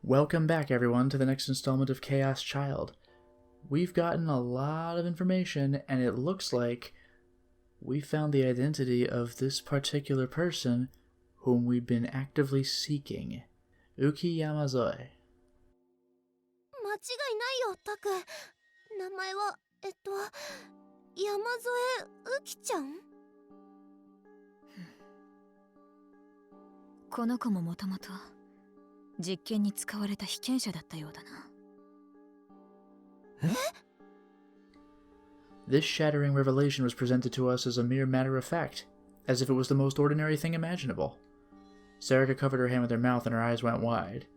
Welcome back, everyone, to the next installment of Chaos Child. We've gotten a lot of information, and it looks like we found the identity of this particular person whom we've been actively seeking. Uki Yamazoe. 間違いないよ、タク。名前は、山添うきちゃん？この子ももともと実験に使われた被験者だったようだな。え？ This shattering revelation was presented to us as a mere matter of fact, as if it was the most ordinary thing imaginable. Sarika covered her hand with her mouth and her eyes went wide.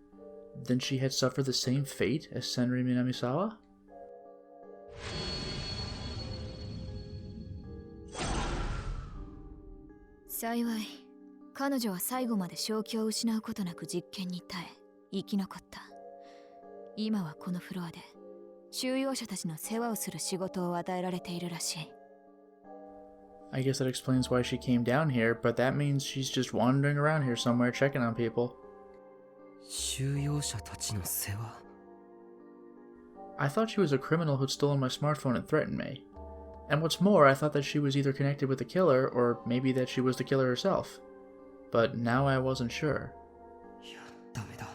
Then she had suffered the same fate as Senri Minamisawa?幸い、彼女は最後まで正気を失うことなく実験に耐え、生き残った。今はこのフロアで収容者たちの世話をする仕事を与えられているらしい。I guess that explains why she came down here, but that means she's just wandering around here somewhere checking on people. 収容者たちの世話? I thought she was a criminal who'd stolen my smartphone and threatened me. And what's more, I thought that she was either connected with the killer, or maybe that she was the killer herself. But now I wasn't sure. いや、ダメだ。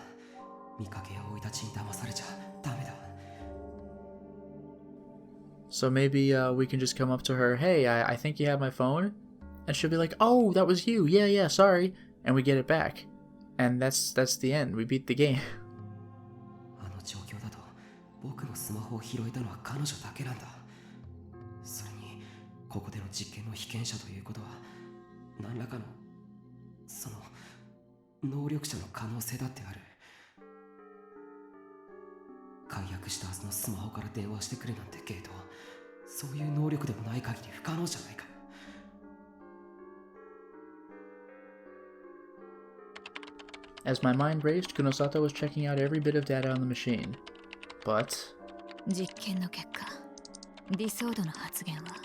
見かけや生い立ちに騙されちゃダメだ。So maybe we can just come up to her, hey, I think you have my phone? And she'll be like, oh, that was you, yeah, sorry. And we get it back. And that's the end, we beat the game. あの状況だと、僕のスマホを拾えたのは彼女だけなんだ。それに、ここでの実験の被験者ということは、何らかの、その、能力者の可能性だってある。解約したはずのスマホから電話してくれなんてゲートは、そういう能力でもない限り不可能じゃないか。As my mind raced, Kunosato was checking out every bit of data on the machine. But... 実験の結果、ディソードの発現は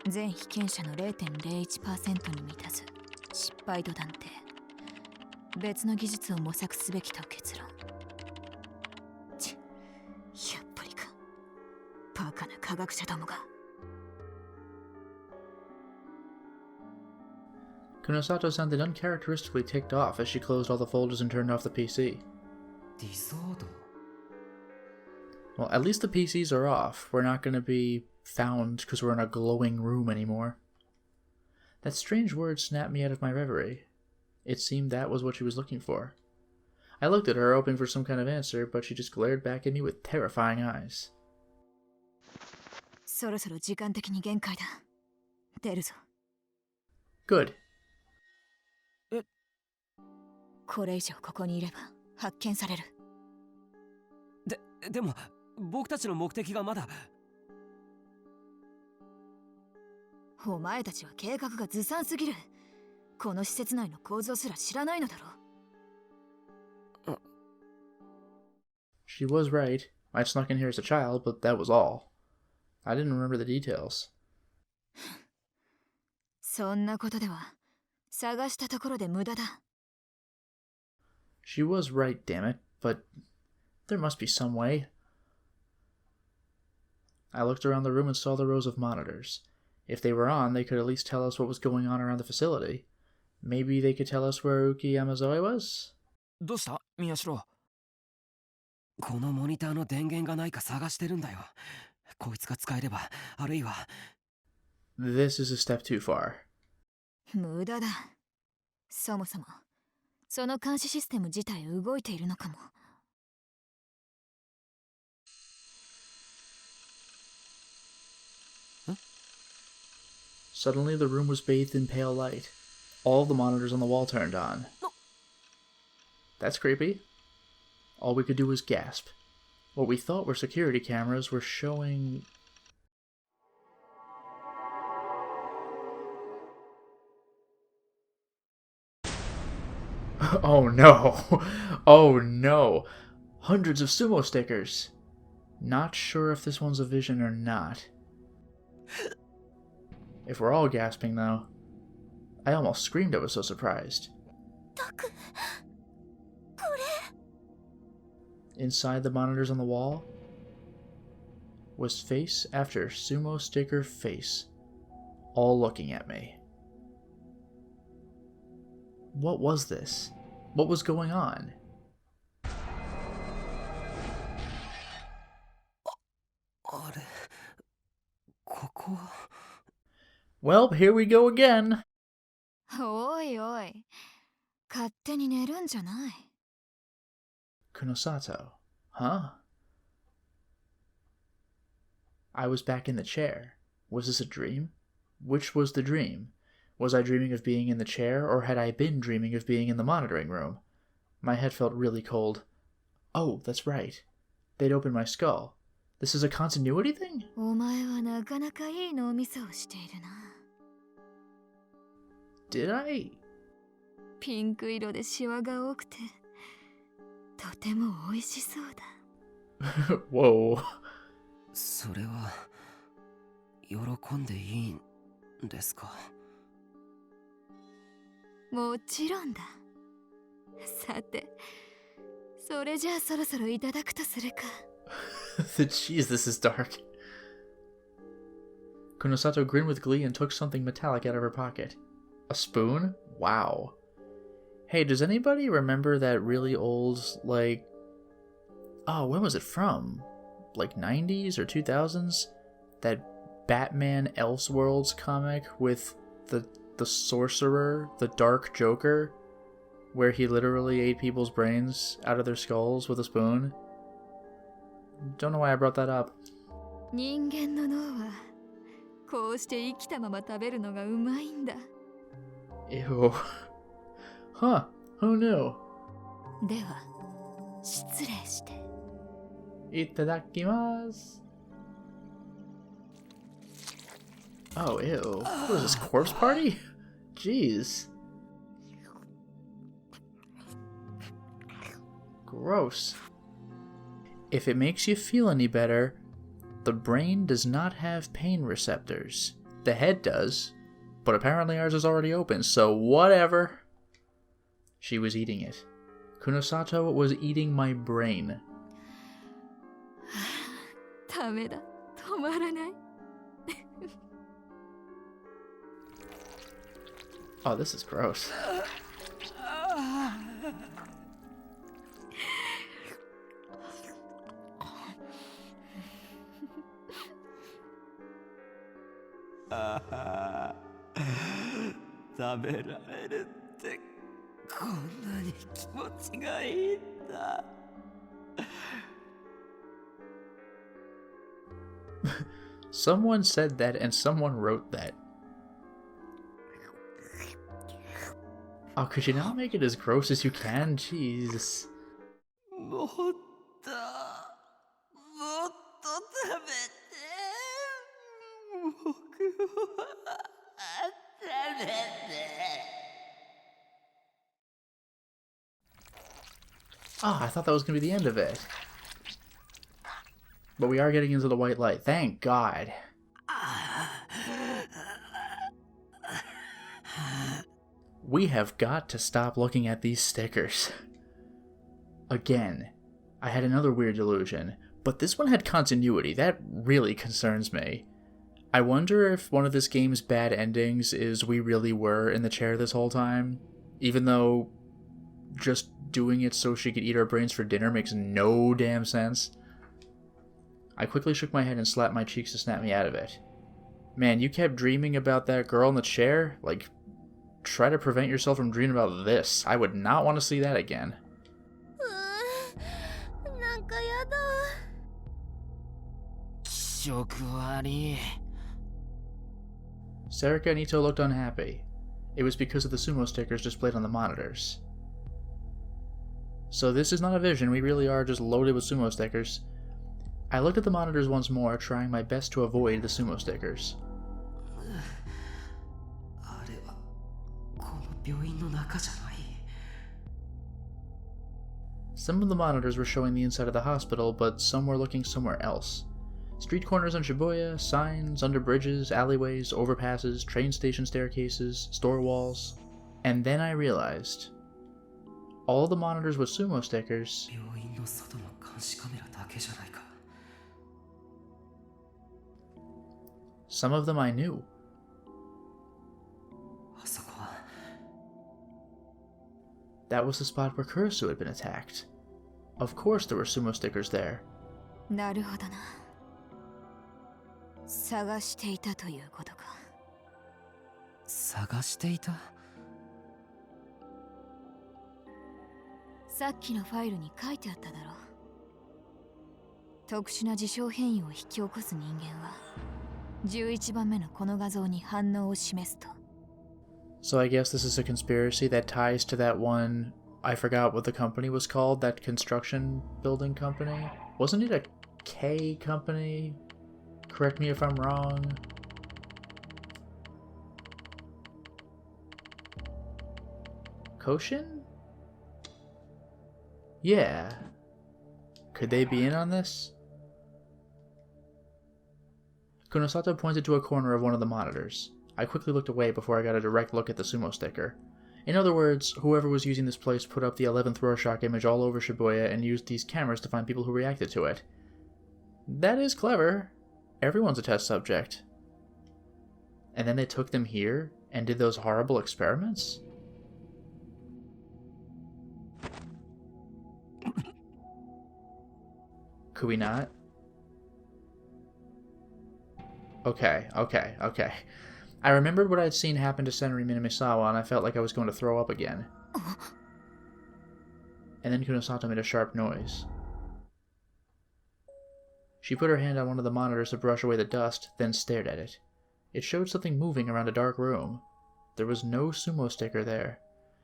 全被験者の 0.01% に満たず失敗と断定。別の技術を模索すべきと結論。やっぱりか。バカな科学者どもが。Kunosato sounded uncharacteristically ticked off as she closed all the folders and turned off the PC. ディソード? Well, at least the PCs are off. We're not going to be found because we're in a glowing room anymore. That strange word snapped me out of my reverie. It seemed that was what she was looking for. I looked at her, hoping for some kind of answer, but she just glared back at me with terrifying eyes. そろそろ時間的に限界だ。出るぞ。Good. これ以上ここにいれば発見される。でも僕たちの目的がまだ。お前たちは計画がずさんすぎる。この施設内の構造すら知らないのだろ。She was right. I snuck in here as a child, but that was all. I didn't remember the details. そんなことでは探したところで無駄だ。She was right, damn it, but there must be some way. I looked around the room and saw the rows of monitors. If they were on, they could at least tell us what was going on around the facility. Maybe they could tell us where Uki Yamazoe was? どうした、宮代? このモニターの電源がないか探してるんだよ。こいつが使えれば、あるいは。This is a step too far. 無駄だ。そもそもその監視システム自体動いているのかも。Suddenly, the room was bathed in pale light. All the monitors on the wall turned on. That's creepy. All we could do was gasp. What we thought were security cameras were showing... Oh no! Oh no! Hundreds of sumo stickers! Not sure if this one's a vision or not. If we're all gasping, though, I almost screamed. I was so surprised. Inside the monitors on the wall was face after sumo sticker face, all looking at me. What was this? What was going on? Well, here we go again. おいおい、勝手に寝るんじゃない。Kunosato. Huh? I was back in the chair. Was this a dream? Which was the dream? Was I dreaming of being in the chair, or had I been dreaming of being in the monitoring room? My head felt really cold. Oh, that's right. They'd opened my skull. This is a continuity thing? お前はなかなかいい脳みそをしているな。Did I? ピンク色でシワが多くて、とても美味しそうだ。Whoa. それは喜んでいいんですか？もちろんだ。さて、それじゃあそろそろいただくとするか。Jeez, this is dark. Kunosato grinned with glee and took something metallic out of her pocket. A spoon? Wow. Hey, does anybody remember that really old, like... Oh, when was it from? Like 90s or 2000s? That Batman Elseworlds comic with the sorcerer, the dark Joker, where he literally ate people's brains out of their skulls with a spoon? Don't know why I brought that up. 人間の脳はこうして生きたまま食べるのがうまいんだ。Ew. Huh, who knew? では、失礼して。Itadakimasu. Oh, ew. What is this, corpse party? Jeez. Gross. If it makes you feel any better, the brain does not have pain receptors. The head does, but apparently ours is already open, so whatever. She was eating it. Kunosato was eating my brain. ダメだ、止まらない。Oh, this is gross. Someone said that and someone wrote that. Oh, could you not make it as gross as you can? Jeez. Oh, I thought that was going to be the end of it. But we are getting into the white light. Thank God. We have got to stop looking at these stickers. Again, I had another weird delusion, but this one had continuity. That really concerns me. I wonder if one of this game's bad endings is we really were in the chair this whole time, even though just doing it so she could eat our brains for dinner makes no damn sense. I quickly shook my head and slapped my cheeks to snap me out of it. Man, you kept dreaming about that girl in the chair? Like, try to prevent yourself from dreaming about this. I would not want to see that again. なんかやだ。気色悪い。 Serika and Ito looked unhappy. It was because of the sumo stickers displayed on the monitors. So this is not a vision, we really are just loaded with sumo stickers. I looked at the monitors once more, trying my best to avoid the sumo stickers. あれはこの病院の中じゃない。 Some of the monitors were showing the inside of the hospital, but some were looking somewhere else. Street corners on Shibuya, signs, under bridges, alleyways, overpasses, train station staircases, store walls. And then I realized, all the monitors with sumo stickers 病院の外の看監視カメラだけじゃないか。 Some of them I knew. あそこは That was the spot where Kurisu had been attacked. Of course there were sumo stickers there. なるほどな。探していたということか。探していた。さっきのファイルに書いてあっただろう。特殊な事象変異を引き起こす人間は11番目のこの画像に反応を示すと。 So I guess this is a conspiracy that ties to that one, I forgot what the company was called, that construction building company? Wasn't it a K company? Correct me if I'm wrong. Koshin? Yeah. Could they be in on this? Kunosato pointed to a corner of one of the monitors. I quickly looked away before I got a direct look at the sumo sticker. In other words, whoever was using this place put up the 11th Rorschach image all over Shibuya and used these cameras to find people who reacted to it. That is clever. Everyone's a test subject. And then they took them here and did those horrible experiments? Could we not? Okay. I remembered what I'd seen happen to Senri Minamisawa, and I felt like I was going to throw up again. And then Kunosato made a sharp noise. She put her hand on one of the monitors to brush away the dust, then stared at it. It showed something moving around a dark room. There was no sumo sticker there.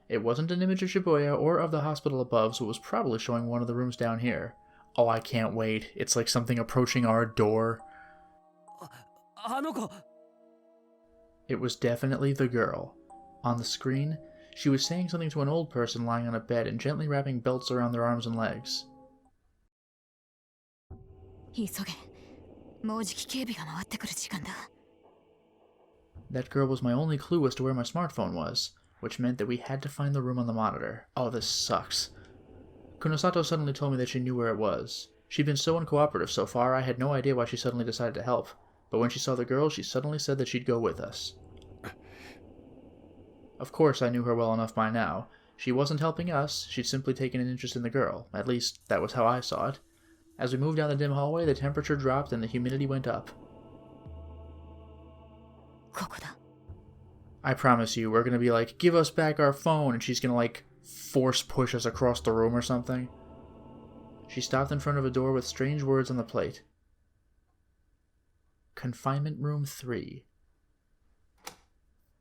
It wasn't an image of Shibuya or of the hospital above, so it was probably showing one of the rooms down here. Oh, I can't wait. It's like something approaching our door. It was definitely the girl. On the screen, she was saying something to an old person lying on a bed and gently wrapping belts around their arms and legs. 急げ。もうじき警備が回ってくる時間だ。 That girl was my only clue as to where my smartphone was, which meant that we had to find the room on the monitor. Oh, this sucks. Kunosato suddenly told me that she knew where it was. She'd been so uncooperative so far, I had no idea why she suddenly decided to help. But when she saw the girl, she suddenly said that she'd go with us. Of course, I knew her well enough by now. She wasn't helping us, she'd simply taken an interest in the girl. At least, that was how I saw it. As we moved down the dim hallway, the temperature dropped and the humidity went up. ここだ。 I promise you, we're gonna be like, give us back our phone, and she's gonna like, force push us across the room or something. She stopped in front of a door with strange words on the plate. Confinement Room 3.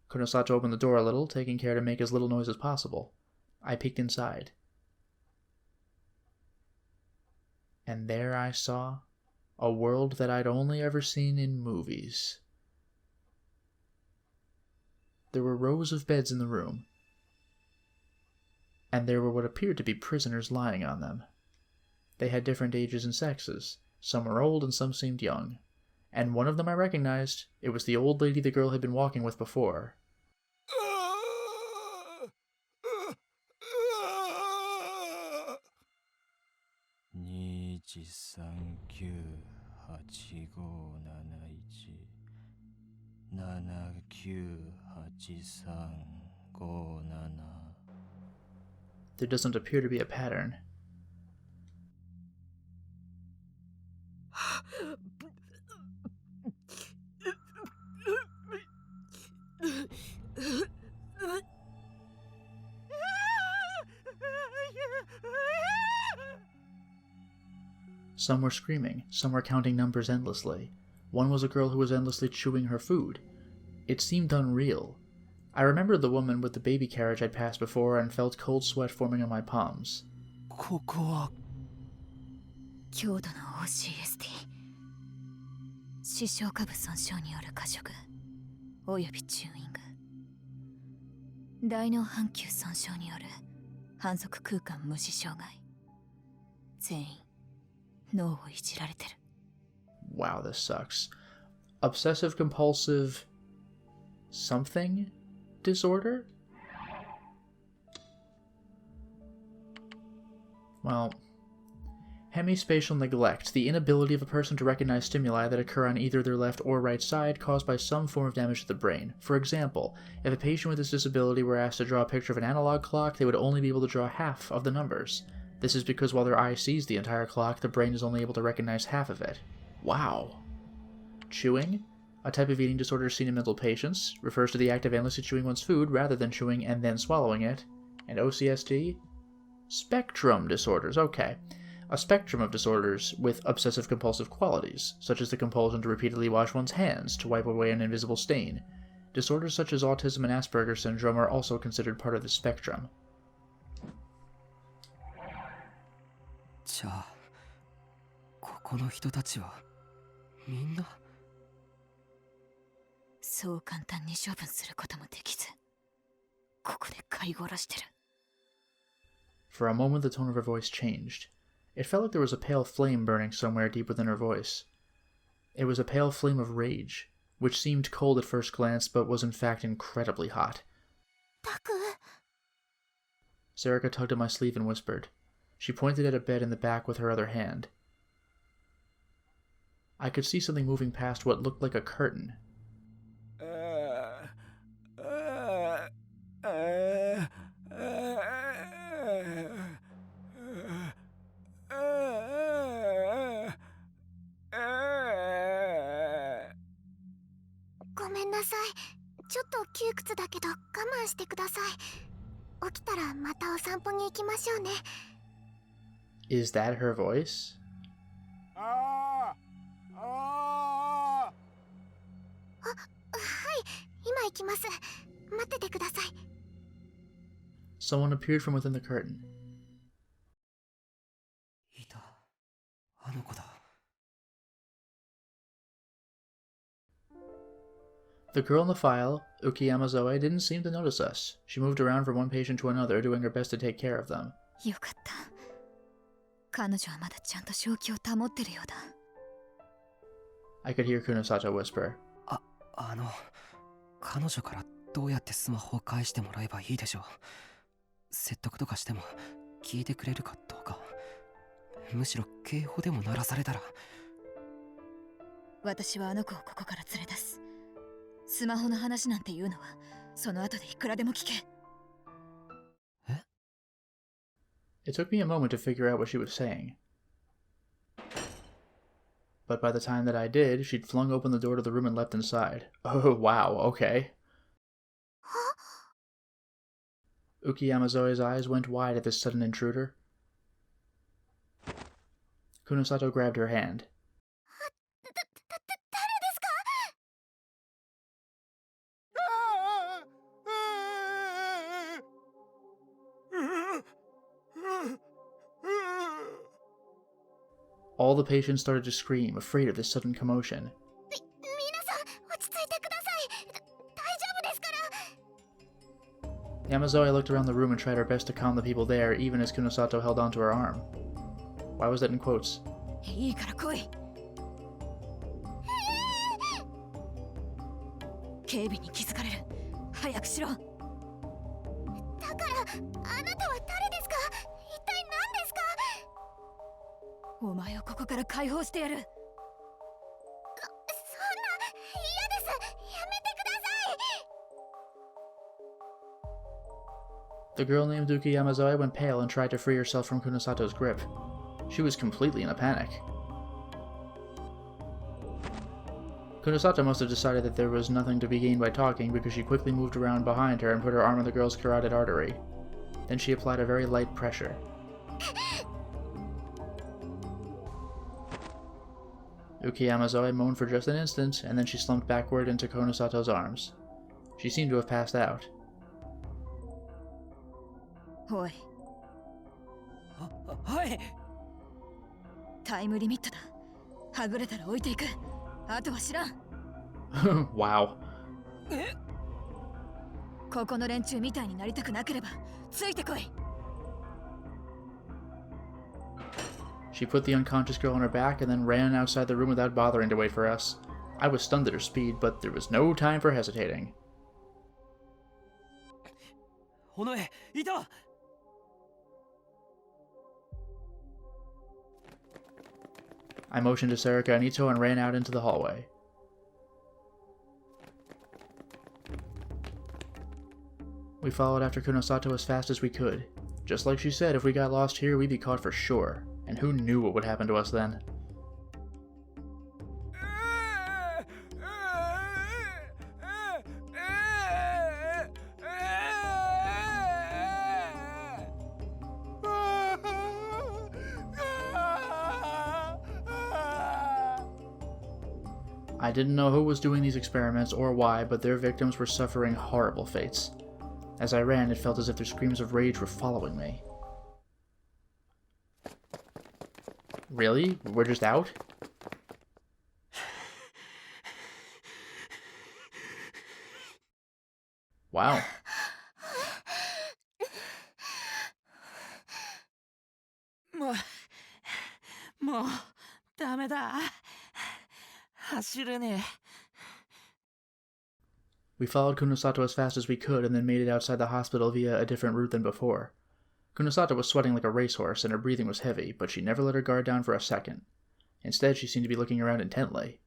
Kunosato opened the door a little, taking care to make as little noise as possible. I peeked inside. And there I saw a world that I'd only ever seen in movies. There were rows of beds in the room, and there were what appeared to be prisoners lying on them. They had different ages and sexes. Some were old and some seemed young. And one of them I recognized. It was the old lady the girl had been walking with before. There doesn't appear to be a pattern. Some were screaming, some were counting numbers endlessly. One was a girl who was endlessly chewing her food. It seemed unreal. I remembered the woman with the baby carriage I'd passed before and felt cold sweat forming on my palms. ここは強度の OCST 視床下部損傷による過食およびチューイング大脳半球損傷による反則空間無視障害全員脳をいじられてる Wow, this sucks. Obsessive compulsive something disorder? Well, Hemispatial neglect, the inability of a person to recognize stimuli that occur on either their left or right side caused by some form of damage to the brain. For example, if a patient with this disability were asked to draw a picture of an analog clock, they would only be able to draw half of the numbers. This is because while their eye sees the entire clock, the brain is only able to recognize half of it. Wow. Chewing, a type of eating disorder seen in mental patients, refers to the act of endlessly chewing one's food rather than chewing and then swallowing it. And OCSD? Spectrum disorders, okay. A spectrum of disorders with obsessive-compulsive qualities, such as the compulsion to repeatedly wash one's hands to wipe away an invisible stain. Disorders such as autism and Asperger's syndrome are also considered part of the spectrum. じゃあここの人たちはみんなそう簡単に処分することもできず、ここで飼い殺してる。 For a moment the tone of her voice changed. It felt like there was a pale flame burning somewhere deep within her voice. It was a pale flame of rage, which seemed cold at first glance but was in fact incredibly hot. タク、 Sarika tugged at my sleeve and whispered. She pointed at a bed in the back with her other hand. I could see something moving past what looked like a curtain. Is that her voice? Someone appeared from within the curtain. いたあの子だ The girl in the file, Ukiyama Zoe, didn't seem to notice us. She moved around from one patient to another, doing her best to take care of them. よかった。彼女はまだちゃんと正気を保ってるようだ。I could hear Kunosato whisper. 彼女からどうやってスマホを返してもらえばいいでしょう。説得とかしても聞いてくれるかどうか。むしろ警報でも鳴らされたら。私はあの子をここから連れ出す。スマホの話なんていうのはその後でいくらでも聞け。え？ It took me a moment to figure out what she was saying. But by the time that I did, she'd flung open the door to the room and leapt inside. Oh, wow, okay. Ukiyama Zoe's eyes went wide at this sudden intruder. Kunosato grabbed her hand. All the patients started to scream, afraid of this sudden commotion. Yamazoe looked around the room and tried her best to calm the people there, even as Kunosato held onto her arm. Why was that in quotes? いいから来い。警備に気づかれる。早くしろ。だからあなたは誰ですか？一体何ですか？お前をここから解放してやる。そんな嫌です。やめてください。 The girl named Yuki Yamazoe went pale and tried to free herself from Kunosato's grip. She was completely in a panic. Kunosato must have decided that there was nothing to be gained by talking because she quickly moved around behind her and put her arm on the girl's carotid artery. Then she applied a very light pressure. Yuki Yamazoe moaned for just an instant, and then she slumped backward into Kunosato's arms. She seemed to have passed out. おい。はい。タイムリミットだ。はぐれたら置いていく。あとは知らん。Wow. ここの連中みたいになりたくなければついてこい。She put the unconscious girl on her back and then ran outside the room without bothering to wait for us. I was stunned at her speed, but there was no time for hesitating. 尾上いた。I motioned to Serika and Ito and ran out into the hallway. We followed after Kunosato as fast as we could. Just like she said, if we got lost here, we'd be caught for sure. And who knew what would happen to us then? I didn't know who was doing these experiments or why, but their victims were suffering horrible fates. As I ran, it felt as if their screams of rage were following me. Really? We're just out? Wow. もうダメだ。走れねえ。 We followed Kunosato as fast as we could and then made it outside the hospital via a different route than before. Kunosato was sweating like a racehorse and her breathing was heavy, but she never let her guard down for a second. Instead, she seemed to be looking around intently.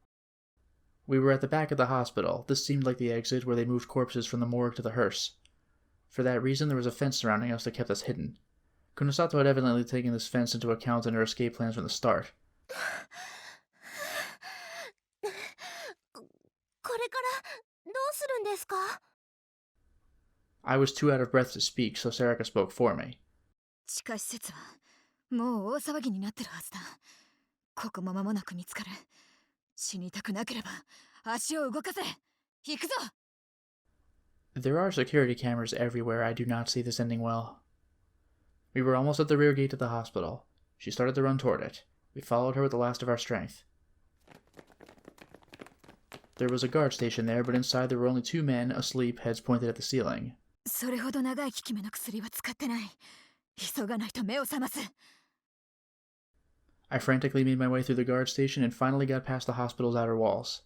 We were at the back of the hospital. This seemed like the exit where they moved corpses from the morgue to the hearse. For that reason, there was a fence surrounding us that kept us hidden. Kunosato had evidently taken this fence into account in her escape plans from the start. これからどうするんですか? I was too out of breath to speak, so Serika spoke for me. 地下施設はもう大騒ぎになってるはずだ。ここも間もなく見つかる。死にたくなければ足を動かせ。行くぞ。 There are security cameras everywhere. I do not see this ending well. We were almost at the rear gate of the hospital. She started to run toward it. We followed her with the last of our strength. There was a guard station there, but inside there were only 2 men, asleep, heads pointed at the ceiling. それほど長い効き目の薬は使ってない。急がないと目を覚ます。 I frantically made my way through the guard station and finally got past the hospital's outer walls.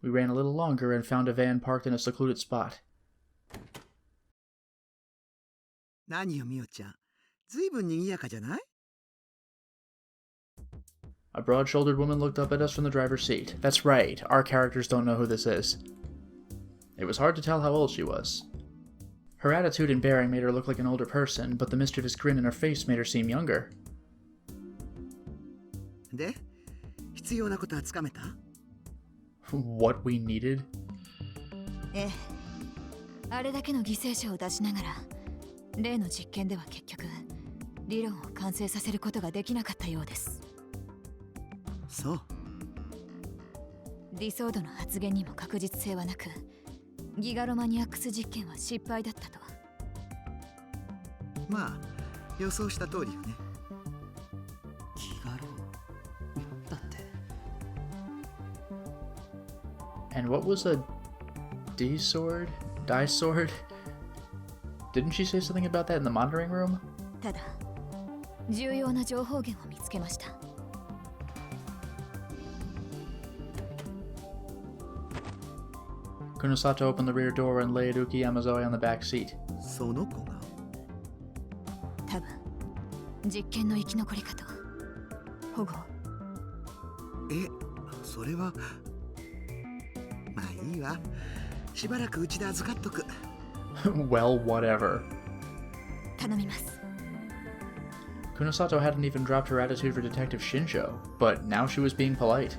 We ran a little longer and found a van parked in a secluded spot. 何よ、みおちゃん。ずいぶん賑やかじゃない? A broad-shouldered woman looked up at us from the driver's seat. That's right, our characters don't know who this is. It was hard to tell how old she was. Her attitude and bearing made her look like an older person, but the mischievous grin in her face made her seem younger. で、必要なことはつかめた? What we needed? ええ。あれだけの犠牲者を出しながら、例の実験では結局、理論を完成させることができなかったようです。そう。理想度の発言にも確実性はなく、ギガロマニアックス実験は失敗だったと。まあ、予想した通りよね。ギガロだって。 And what was a D-sword? Die-sword? Didn't she say something about that in the monitoring room? ただ、重要な情報源を見つけました。Kunosato opened the rear door and laid Uki Yamazoe on the back seat. その子が? 多分、実験の生き残りかと。保護。え、それは。まあいいわ。しばらくうちで預かっとく。Well, whatever. 頼みます。 Kunosato hadn't even dropped her attitude for Detective Shinjo, but now she was being polite.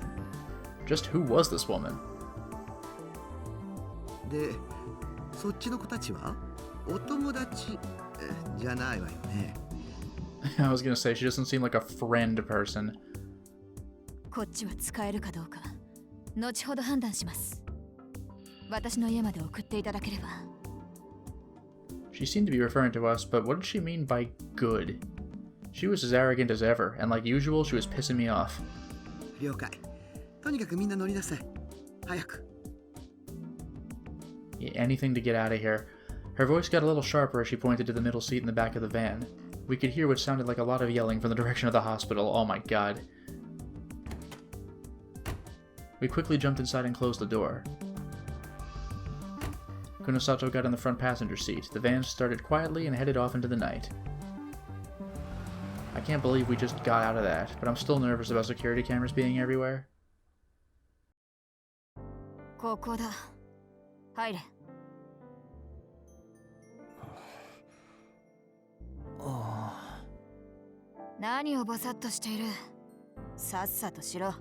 Just who was this woman? で、そっちの子たちはお友達じゃないわよね。I was gonna say, she doesn't seem like a friend person. こっちは使えるかどうか、後ほど判断します。私の家まで送っていただければ。She seemed to be referring to us, but what did she mean by good? She was as arrogant as ever, and like usual, she was pissing me off. 了解。とにかくみんな乗りなさい。早く。Anything to get out of here. Her voice got a little sharper as she pointed to the middle seat in the back of the van. We could hear what sounded like a lot of yelling from the direction of the hospital. Oh my god. We quickly jumped inside and closed the door. Kunosato got in the front passenger seat. The van started quietly and headed off into the night. I can't believe we just got out of that, but I'm still nervous about security cameras being everywhere. ここだ。入れ。何をぼさっとしている。さっさとしろ。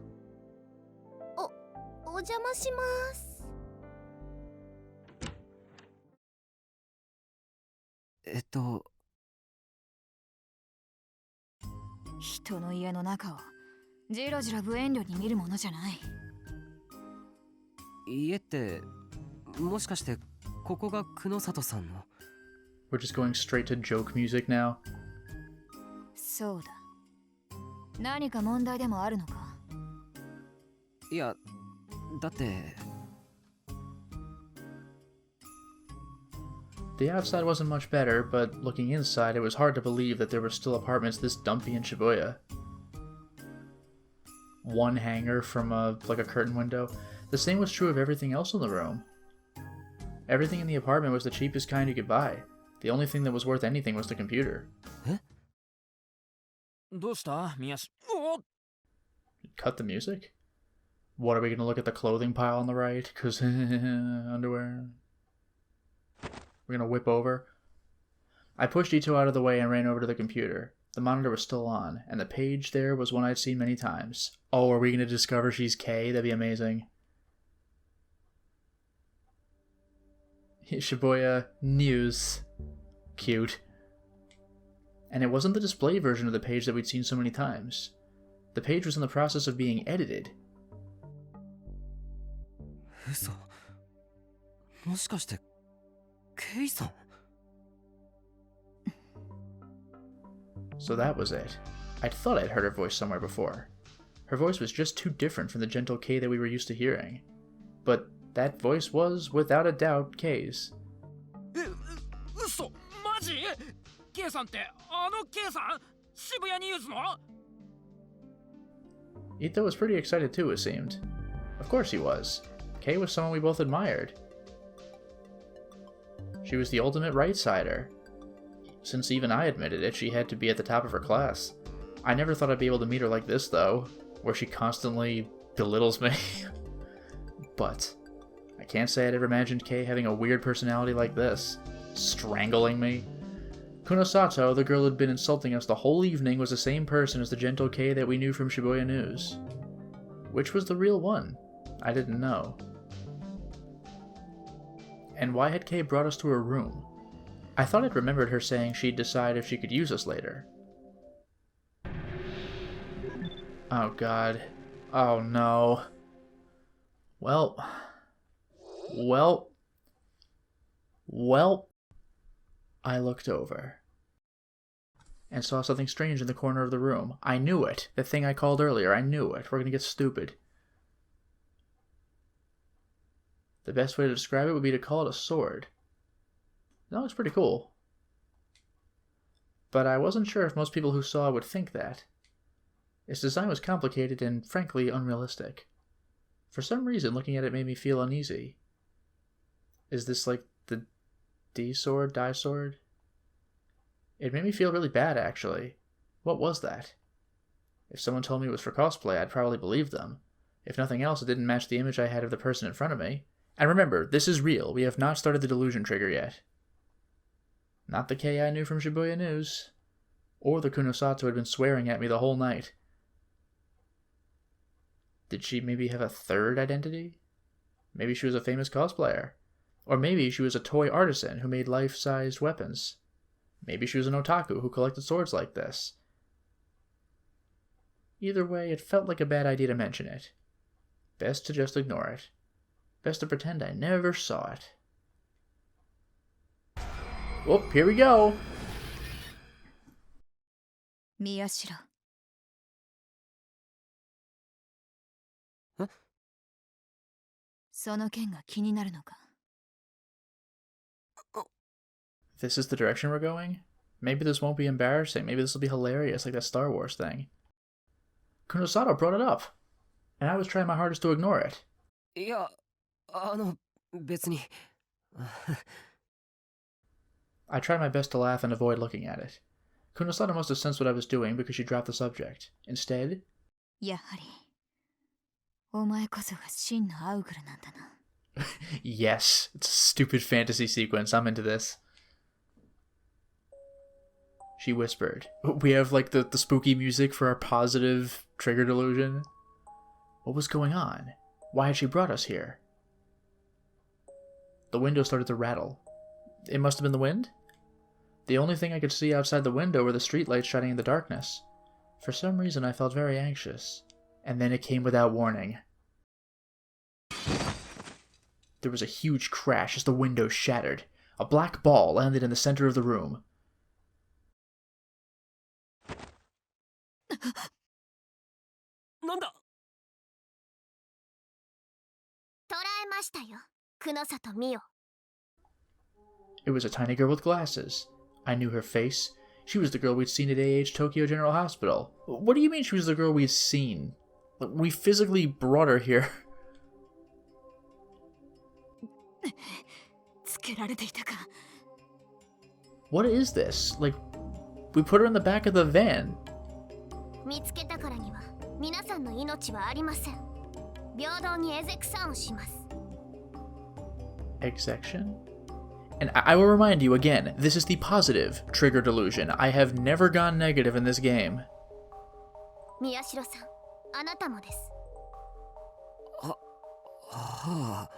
お邪魔します。人の家の中をじろじろ無遠慮に見るものじゃない。家ってもしかしてここが久野里さんの？ We're just going straight to joke music now. そうだ。何か問題でもあるのか？いや、だって。The outside wasn't much better, but looking inside, it was hard to believe that there were still apartments this dumpy in Shibuya. One hanger from a curtain window. The same was true of everything else in the room. Everything in the apartment was the cheapest kind you could buy. The only thing that was worth anything was the computer. どうした宮下。Cut the music? What, are we gonna look at the clothing pile on the right? Cause underwear. We're gonna whip over. I pushed Ito out of the way and ran over to the computer. The monitor was still on, and the page there was one I'd seen many times. Oh, are we gonna discover she's Kei? That'd be amazing. Shibuya News. Cute. And it wasn't the display version of the page that we'd seen so many times. The page was in the process of being edited. 嘘。もしかしてケイさん？ So that was it. I'd thought I'd heard her voice somewhere before. Her voice was just too different from the gentle Kei that we were used to hearing. But that voice was, without a doubt, Kei's. 嘘マジ？ケイさんってあのケイさん？渋谷ニュースの？ Ito was pretty excited too, it seemed. Of course he was. Kei was someone we both admired. She was the ultimate right-sider. Since even I admitted it, she had to be at the top of her class. I never thought I'd be able to meet her like this, though, where she constantly belittles me. But I can't say I'd ever imagined Kei having a weird personality like this. Strangling me. Kunosato, the girl who'd been insulting us the whole evening, was the same person as the gentle Kei that we knew from Shibuya News. Which was the real one? I didn't know. And why had Kei brought us to her room? I thought I'd remembered her saying she'd decide if she could use us later. Oh god. Oh no. Well. I looked over and saw something strange in the corner of the room. I knew it. The thing I called earlier. I knew it. We're gonna get stupid. The best way to describe it would be to call it a sword. That looks pretty cool. But I wasn't sure if most people who saw it would think that. Its design was complicated and, frankly, unrealistic. For some reason, looking at it made me feel uneasy. Is this like the D-sword, die-sword? It made me feel really bad, actually. What was that? If someone told me it was for cosplay, I'd probably believe them. If nothing else, it didn't match the image I had of the person in front of me. And remember, this is real. We have not started the delusion trigger yet. Not the Kei I knew from Shibuya News. Or the Kunosato who had been swearing at me the whole night. Did she maybe have a third identity? Maybe she was a famous cosplayer. Or maybe she was a toy artisan who made life-sized weapons. Maybe she was an otaku who collected swords like this. Either way, it felt like a bad idea to mention it. Best to just ignore it. Best to pretend I never saw it. Oh, here we go! 宮代。え？その件が気になるのか？ This is the direction we're going? Maybe this won't be embarrassing. Maybe this will be hilarious like that Star Wars thing. Kunosato brought it up, and I was trying my hardest to ignore it. いや、別に。I tried my best to laugh and avoid looking at it. Kunosato must have sensed what I was doing because she dropped the subject. Instead, やはりお前こそが真のアウグルなんだな。 yes, it's a stupid fantasy sequence. I'm into this. She whispered. We have like the spooky music for our positive trigger delusion. What was going on? Why had she brought us here? The window started to rattle. It must have been the wind? The only thing I could see outside the window were the streetlights shining in the darkness. For some reason I felt very anxious. And then it came without warning. There was a huge crash as the window shattered. A black ball landed in the center of the room. なんだ。捕らえましたよ、久野里美代。 It was a tiny girl with glasses. I knew her face. She was the girl we'd seen at AH Tokyo General Hospital. What do you mean she was the girl we'd seen? We physically brought her here. つけられていたか。 What is this? Like, we put her in the back of the van. 見つけたからには皆さんの命はありません。平等にエゼクションをします。 Execution? And I will remind you again, this is the positive trigger delusion. I have never gone negative in this game. 宮代さん、あなたもです。はあ。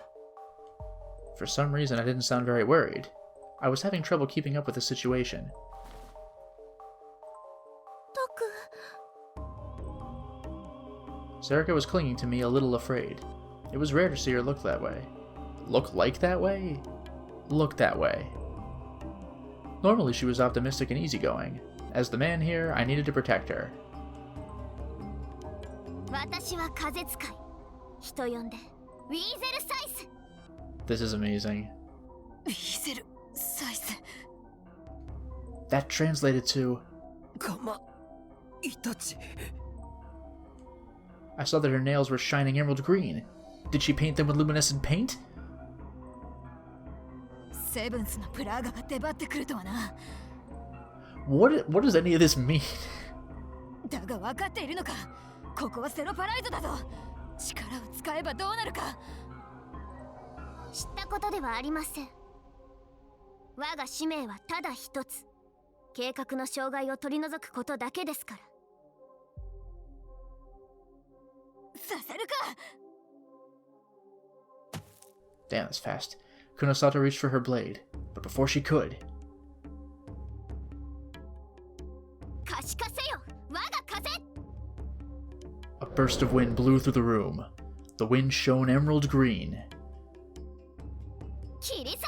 For some reason, I didn't sound very worried. I was having trouble keeping up with the situation. タク。 Sarika was clinging to me, a little afraid. It was rare to see her look that way. Look like that way? Look that way. Normally she was optimistic and easygoing. As the man here, I needed to protect her. 私は風使い。人呼んでウィーゼルサイス。 This is amazing. ウィーゼルサイズ。 That translated to... ガマイタチ。 I saw that her nails were shining emerald green. Did she paint them with luminescent paint? セブンスのプラーガが出張ってくるとはな。 What does any of this mean? だが分かっているのか。ここはセロパライトだぞ。力を使えばどうなるか。知ったことではありません。我が使命はただ一つ。計画の障害を取り除くことだけですから。させるか。 Damn, that's fast. Kunosato reached for her blade, but before she could... 可視化せよ、我が風。 A burst of wind blew through the room. The wind shone emerald green. 切り裂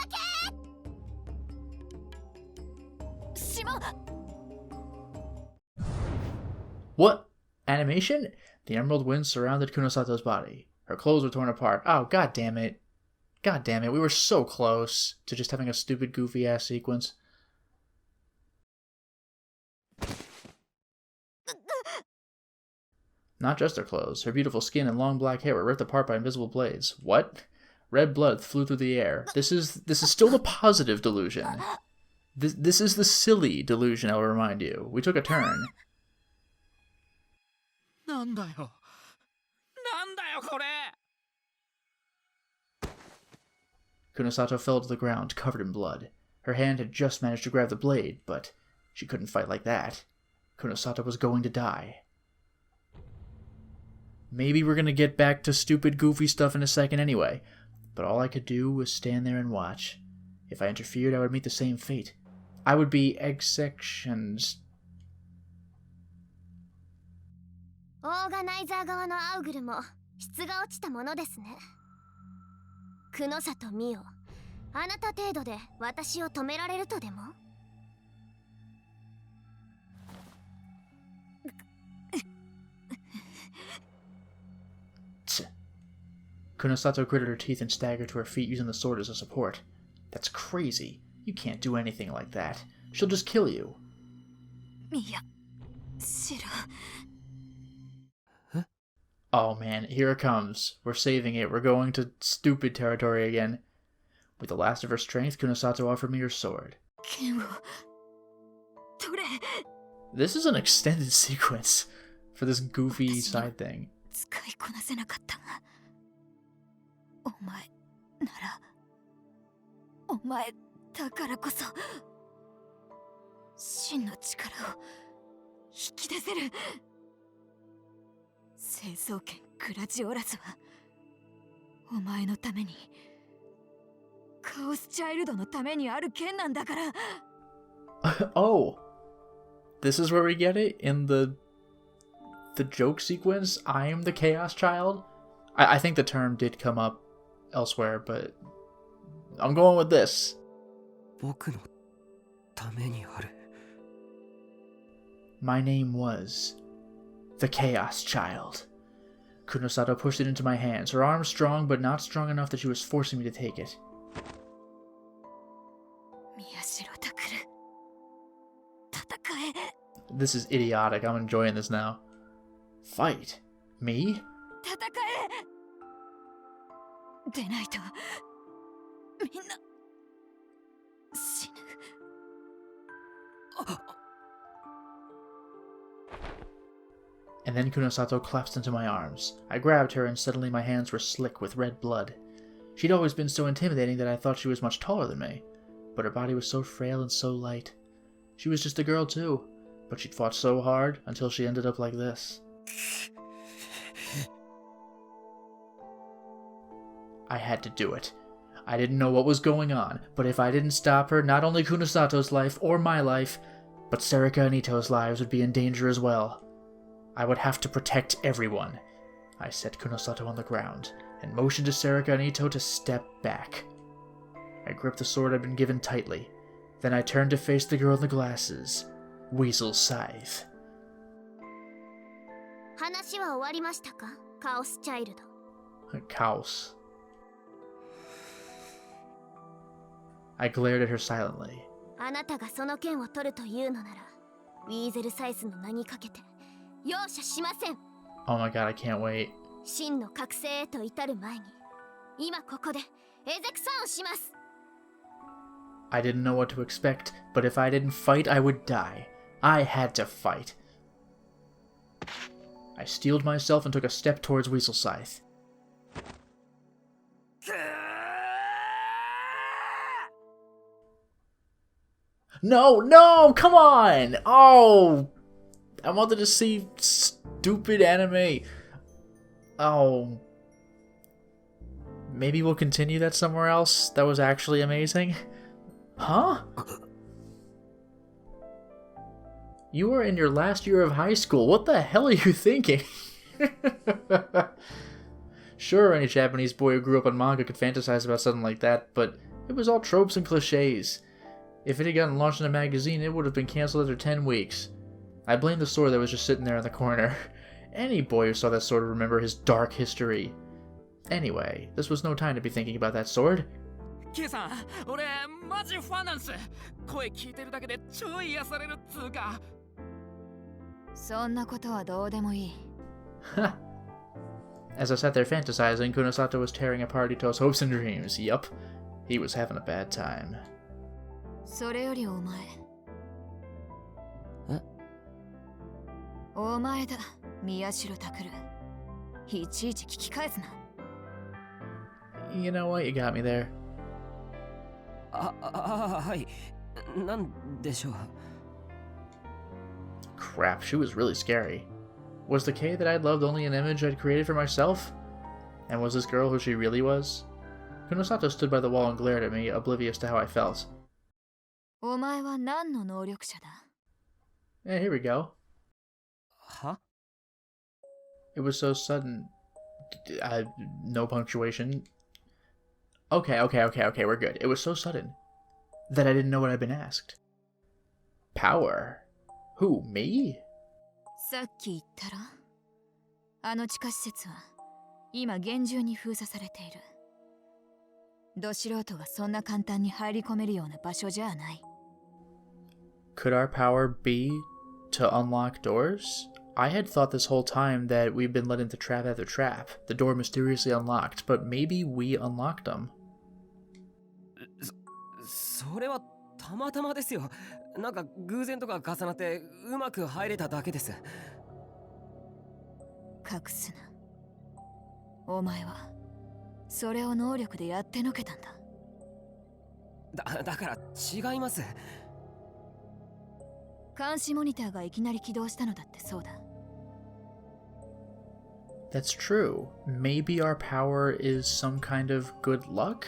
け。しま。 What? Animation? The emerald wind surrounded Kunosato's body. Her clothes were torn apart. Oh, god damn it. God damn it, we were so close to just having a stupid, goofy-ass sequence. Not just her clothes. Her beautiful skin and long black hair were ripped apart by invisible blades. What? Red blood flew through the air. This is still the positive delusion. This is the silly delusion, I'll remind you. We took a turn. なんだよ。なんだよこれ。 Kunosato fell to the ground, covered in blood. Her hand had just managed to grab the blade, but she couldn't fight like that. Kunosato was going to die. Maybe we're gonna get back to stupid, goofy stuff in a second anyway, but all I could do was stand there and watch. If I interfered, I would meet the same fate. I would be exectioned. オーガナイザー側のアウグルも質が落ちたものですね。久野里美代、あなた程度で私を止められるとでも？ Kunosato gritted her teeth and staggered to her feet using the sword as a support. That's crazy. You can't do anything like that. She'll just kill you. いや、しろ。 Oh man, here it comes. We're saving it. We're going to stupid territory again. With the last of her strength, Kunosato offered me her sword. 剣を取れ。This is an extended sequence for this goofy side thing. 使いこなせなかったが、お前なら、お前だからこそ真の力を引き出せる。成層圏グラジオラスはお前のために、カオスチャイルドのためにある剣なんだから。Oh, this is where we get it in the joke sequence. I'm the Chaos Child. I think the term did come up elsewhere, but I'm going with this. 僕のためにある。 My name was the Chaos Child. Kunosato pushed it into my hands, her arm strong but not strong enough that she was forcing me to take it. 宮代拓る、戦え。 This is idiotic. I'm enjoying this now. Fight? Me? 戦え。でないとみんな死ぬ。 And then Kunosato collapsed into my arms. I grabbed her and suddenly my hands were slick with red blood. She'd always been so intimidating that I thought she was much taller than me, but her body was so frail and so light. She was just a girl too, but she'd fought so hard until she ended up like this. I had to do it. I didn't know what was going on, but if I didn't stop her, not only Kunosato's life or my life, but Serika and Ito's lives would be in danger as well. I would have to protect everyone. I set Kunosato on the ground and motioned to Serika and Ito to step back. I gripped the sword I'd been given tightly. Then I turned to face the girl in the glasses, Weasel Scythe. 話は終わりましたか、カオスチャイルド。 Chaos. I glared at her silently. あなたがその剣を取るというのなら、ウィーゼルサイズの名にかけて容赦しません。 Oh my god, I can't wait. 真の覚醒へと至る前に、今ここでエゼクサンをします。 I didn't know what to expect, but if I didn't fight, I would die. I had to fight. I steeled myself and took a step towards Weasel Scythe. No, no, come on! Oh! I wanted to see stupid anime. Oh. Maybe we'll continue that somewhere else. That was actually amazing. Huh? You are in your last year of high school. What the hell are you thinking? Sure, any Japanese boy who grew up on manga could fantasize about something like that, but it was all tropes and cliches. If it had gotten launched in a magazine, it would have been cancelled after 10 weeks. I blamed the sword that was just sitting there in the corner. Any boy who saw that sword would remember his dark history. Anyway, this was no time to be thinking about that sword. ケイさん、俺マジファンなんす。声聞いてるだけで超癒されるっつうか。そんなことはどうでもいい。As I sat there fantasizing, Kunosato was tearing apart Ito's hopes and dreams. Yup, he was having a bad time. それよりお前。え？お前だ、宮代拓る。いちいち聞き返すな。You know what? You got me there. はい。なんでしょう。Crap, she was really scary. Was the Kay that I'd loved only an image I'd created for myself? And was this girl who she really was? Kunosato stood by the wall and glared at me, oblivious to how I felt. お前は何の能力者だ？ Yeah, here we go. は？ It was so sudden. No punctuation. Okay, we're good. It was so sudden that I didn't know what I'd been asked. Power? Who, me? さっき言ったろ。あの地下施設は今厳重に封鎖されている。ど素人がそんな簡単に入り込めるような場所じゃない。Could our power be to unlock doors? I had thought this whole time that we'd been let into trap after trap, the door mysteriously unlocked, but maybe we unlocked them. それはたまたまですよ。なんか偶然とか重なってうまく入れただけです。隠すな。お前はそれを能力でやってのけたんだ。だから違います。監視モニターがいきなり起動したのだってそうだ。That's true. Maybe our power is some kind of good luck?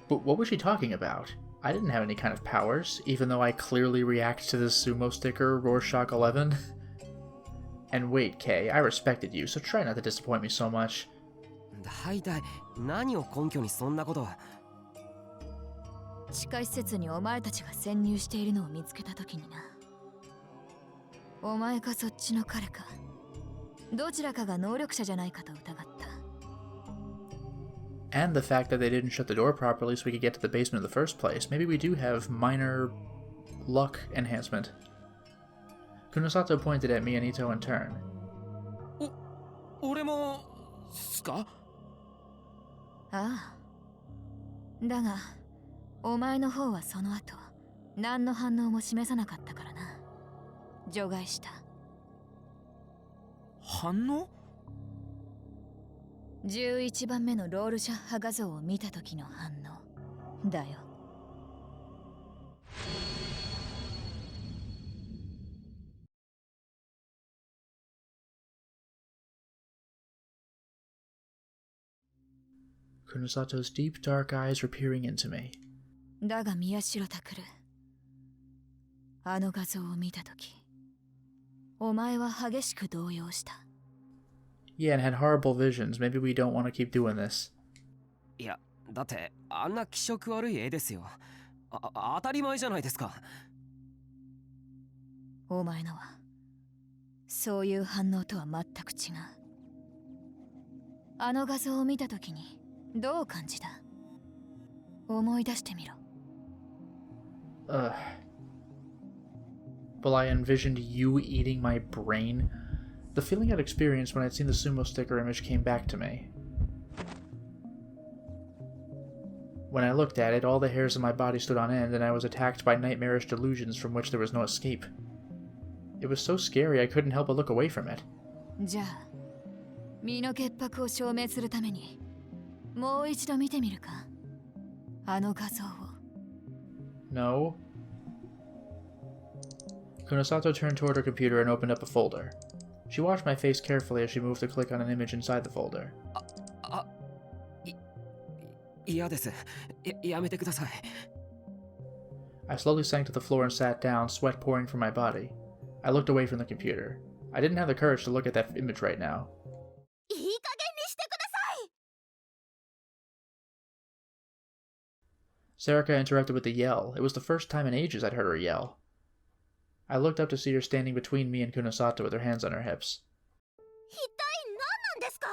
But what was she talking about? I didn't have any kind of powers, even though I clearly react to the sumo sticker Rorschach 11. And wait, Kay, I respected you, so try not to disappoint me so much. 大体何を根拠にそんなことは。地下施設にお前たちが潜入しているのを見つけた時にな。お前かそっちの彼か、どちらかが能力者じゃないかと疑った。And the fact that they didn't shut the door properly so we could get to the basement in the first place. Maybe we do have minor luck enhancement. Kunosato pointed at me and Ito in turn. 俺もすか？ああ。だが、お前の方はその後、何の反応も示さなかったからな。除外した。反応？11番目のロールシャッハ画像を見た時の反応だよ。Kunosato's deep dark eyes were peering into me. だが宮代拓、あの画像を見た時、お前は激しく動揺した。Yeah, and had horrible visions. Maybe we don't want to keep doing this. いや、だってあんな気色悪い絵ですよ。当たり前じゃないですか。お前のはそういう反応とは全く違う。あの画像を見た時にどう感じた？思い出してみろ。Well, I envisioned you eating my brain. The feeling I'd experienced when I'd seen the sumo sticker image came back to me. When I looked at it, all the hairs on my body stood on end, and I was attacked by nightmarish delusions from which there was no escape. It was so scary I couldn't help but look away from it. じゃあ、身の潔白を証明するために、もう一度見てみるか？あの画像を。No. Kunosato turned toward her computer and opened up a folder. She watched my face carefully as she moved to click on an image inside the folder. 嫌です。やめてください。I slowly sank to the floor and sat down, sweat pouring from my body. I looked away from the computer. I didn't have the courage to look at that image right now. いい加減にしてください。 Sarika interrupted with a yell. It was the first time in ages I'd heard her yell. I looked up to see her standing between me and Kunosato with her hands on her hips. 一体何なんですか？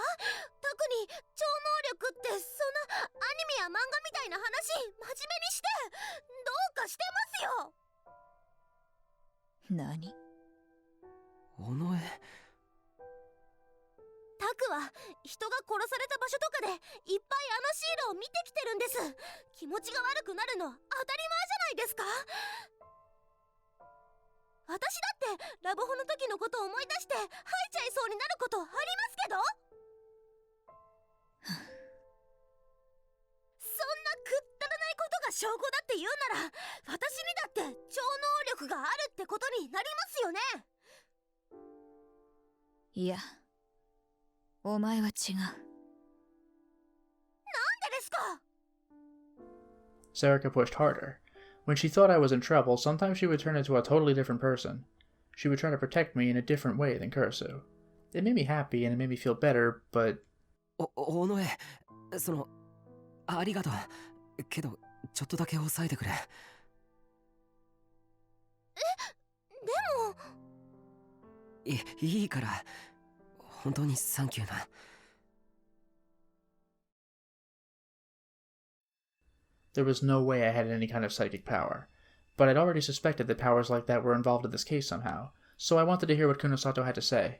特に超能力ってそんなアニメや漫画みたいな話真面目にしてどうかしてますよ。何？おのえ。タクは人が殺された場所とかでいっぱいあのシールを見てきてるんです。気持ちが悪くなるの当たり前じゃないですか。私だってラブホの時のことを思い出して吐いちゃいそうになることありますけどそんなくったらないことが証拠だって言うなら私にだって超能力があるってことになりますよね。いや、お前は違う。なんでですか？ Sarika pushed harder. When she thought I was in trouble, sometimes she would turn into a totally different person. She would try to protect me in a different way than Kursu. It made me happy and it made me feel better, but... おのえ、ありがとう。けど、ちょっとだけ抑えてくれ。でもいいから、本当にサンキューな。There was no way I had any kind of psychic power. But I'd already suspected that powers like that were involved in this case somehow, so I wanted to hear what Kunosato had to say.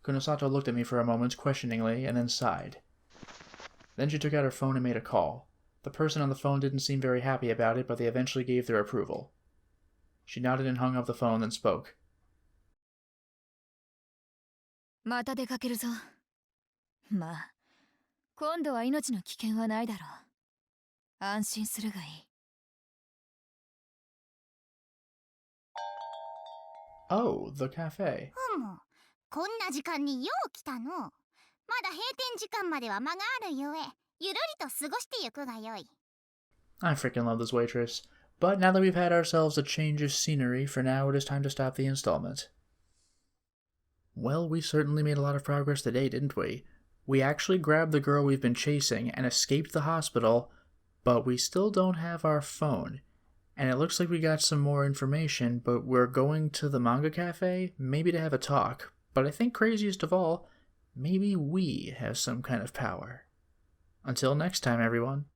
Kunosato looked at me for a moment questioningly and then sighed. Then she took out her phone and made a call. The person on the phone didn't seem very happy about it, but they eventually gave their approval. She nodded and hung up the phone, then spoke. また出かけるぞ。まあ、今度は命の危険はないだろう。安心するがいい。Oh, the cafe. こんな時間によう来たの。まだ閉店時間までは間があるゆえ、ゆるりと過ごしてゆくがよい。I freaking love this waitress. But now that we've had ourselves a change of scenery, for now it is time to stop the installment. Well, we certainly made a lot of progress today, didn't we? We actually grabbed the girl we've been chasing and escaped the hospital, but we still don't have our phone. And it looks like we got some more information, but we're going to the manga cafe, maybe to have a talk. But I think craziest of all, maybe we have some kind of power. Until next time, everyone.